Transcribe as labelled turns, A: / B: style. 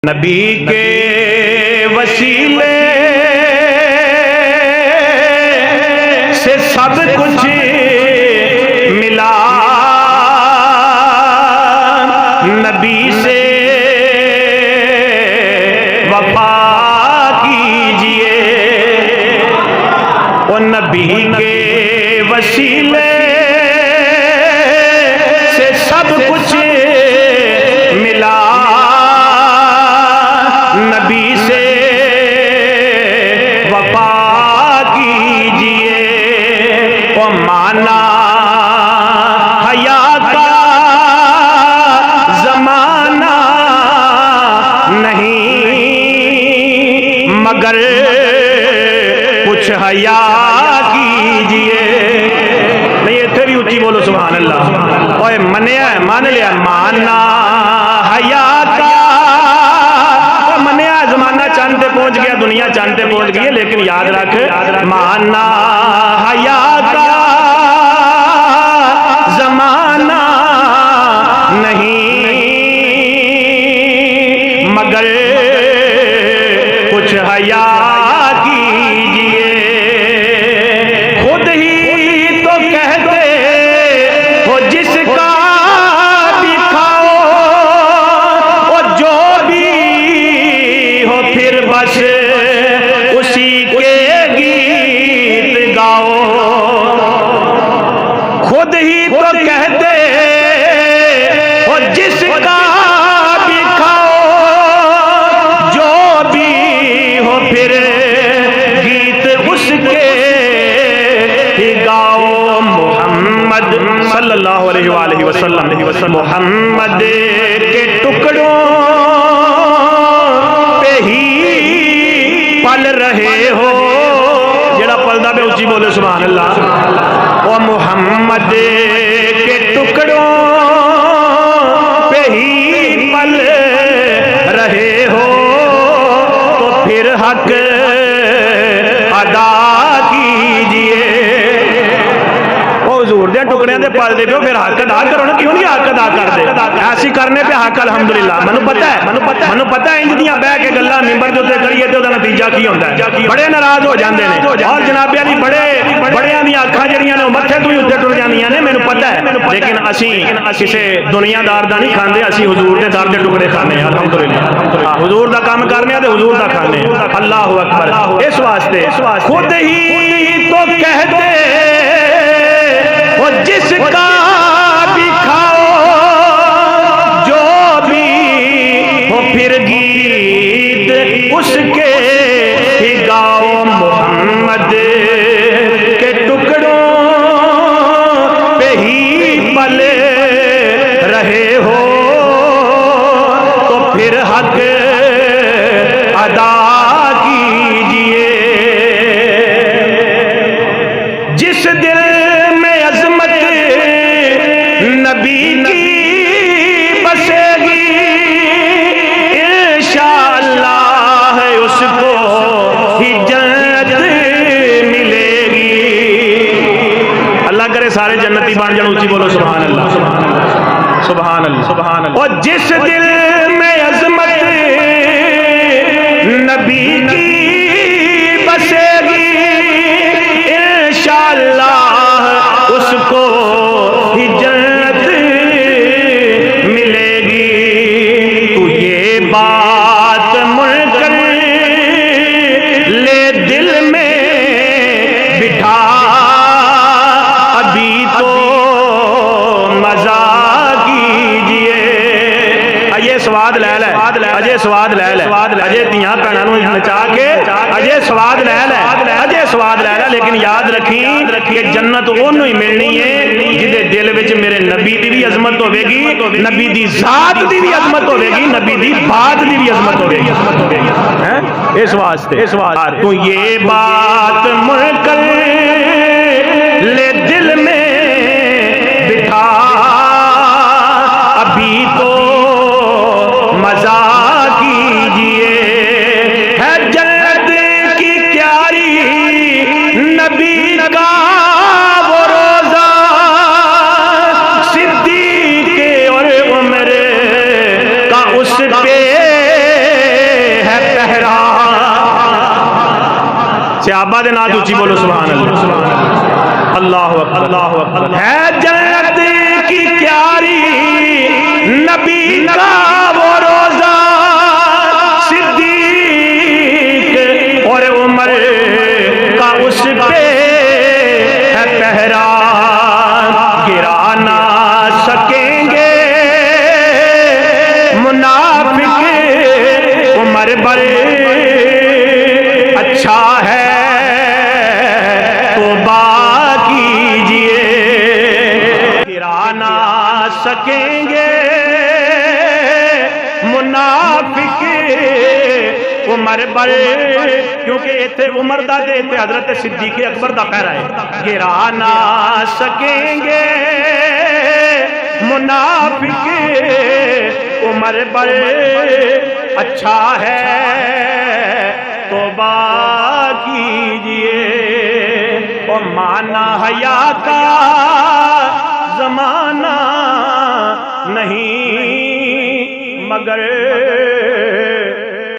A: نبی کے وسیلے سے سب کچھ ملا، نبی سے وفا کیجئے، اور نبی کے وسیلے سے سب کچھ ملا، نبی سے وفا کیجئے، او مانا حیا کا زمانہ نہیں، مگر کچھ حیا کیجئے۔ نہیں اتنے بھی اچھی بولو سبحان اللہ۔ اوے منیا ہے، مان لیا، مانا حیا کا زمانہ چاند پہ پہنچ گیا، دنیا چاند پہ پہنچ گئی ہے، لیکن یاد رکھ مانا حیا کا زمانہ نہیں، مگر کچھ حیا کیجئے۔ خود ہی تو کہتے ہو جس کا بھی کھاؤ، اور جو پھر بس اسی کے گیت گاؤ۔ خود ہی تو کہتے ہو جس کا بھی کھاؤ، جو بھی ہو پھر گیت اس کے ہی گاؤ۔ محمد صلی اللہ علیہ وآلہ وسلم محمد کے ٹکڑوں پل رہے ہو، جڑا پلدا پہ اچھی بولے سبحان اللہ۔ وہ محمد کے ٹکڑوں پہ ہی پل رہے ہو، تو پھر حق ادا کیجئے۔ حضور دے ٹکڑے دے پل دے پہ پھر حق ادا کرو نا، کیوں نہیں حق ادا کر دے؟ ایسی کرنے پہ حق الحمدللہ۔ منو پتہ ہے انج دیاں بہ کے گلاں ممبر دے تے کریے تے دا نتیجہ کی ہوندا ہے؟ بڑے ناراض ہو جاندے نے، اور جناب علی بڑیاں دی اکھاں جڑیاں نے متھے تو ہی اُتے ٹر جاندیاں نے، مینوں پتہ ہے، لیکن اسی کسے دنیا دار دا نہیں کھاندے، اسی حضور دے در دے ٹکڑے کھانے ہیں الحمدللہ۔ حضور دا کام کرنے تے حضور دا کھانے ہیں، اللہ اکبر۔ اس واسطے خود ہی تو کہتے وہ جس کا بھی کھاؤ، جو بھی ہو پھر گیت اس کے ہی گاؤ۔ محمد کے ٹکڑوں پہ ہی پل رہے ہو، تو پھر حق ادا کیجئے۔ جس دل نبی کی بسے گی، انشاءاللہ اس کو ہی جنت ملے گی۔ اللہ کرے سارے جنتی بن جان، اونچی بولو سبحان اللہ سبحان اللہ سبحان اللہ۔ اور جس دل میں عظمت نبی کی بسے گی، انشاءاللہ اس کو ہی جنت ملے گی۔ تو یہ بات مل کر لے دل میں بٹھا، ابھی تو مزہ کیجئے۔ اجے سواد لے لے، اجے سواد لے لے، اجے تیاں بھیناں نوں نچا کے اجے سواد لے لے، اجے سواد لے لے، لیکن یاد رکھی کہ جنت اونوں ہی ملنی ہے جدے دل وچ میرے نبی دی بھی عظمت ہوے گی، نبی دی ذات دی بھی عظمت ہوے گی، نبی دی بات دی بھی عظمت ہوے گی۔ اس واسطے تو یہ بات مل کر لے دل میں بٹھا، ابھی تو مزہ کیجئے۔ ہے جنت کی کیاری نبی کا وہ روزہ، صدیق اور عمر کا اس پہ صحابہ دے نام اونچی بولو سبحان اللہ اللہ اکبر اللہ اکبر ہے جنت کی پیاری نبی کا وہ روزہ صدیق اور عمر کا اس پہ ہے پہرا گرا نہ سکیں گے منافق عمر بر اچھا ہے توبہ کیجئے گرا نہ سکیں گے منافق عمر بر کیونکہ ایتھے عمر دا دے تے حضرت صدیق اکبر دا پہرا ہے گرا نہ سکیں گے منافق عمر بر اچھا ہے توبہ کیجئے او مانا حیا کا زمانہ نہیں مگر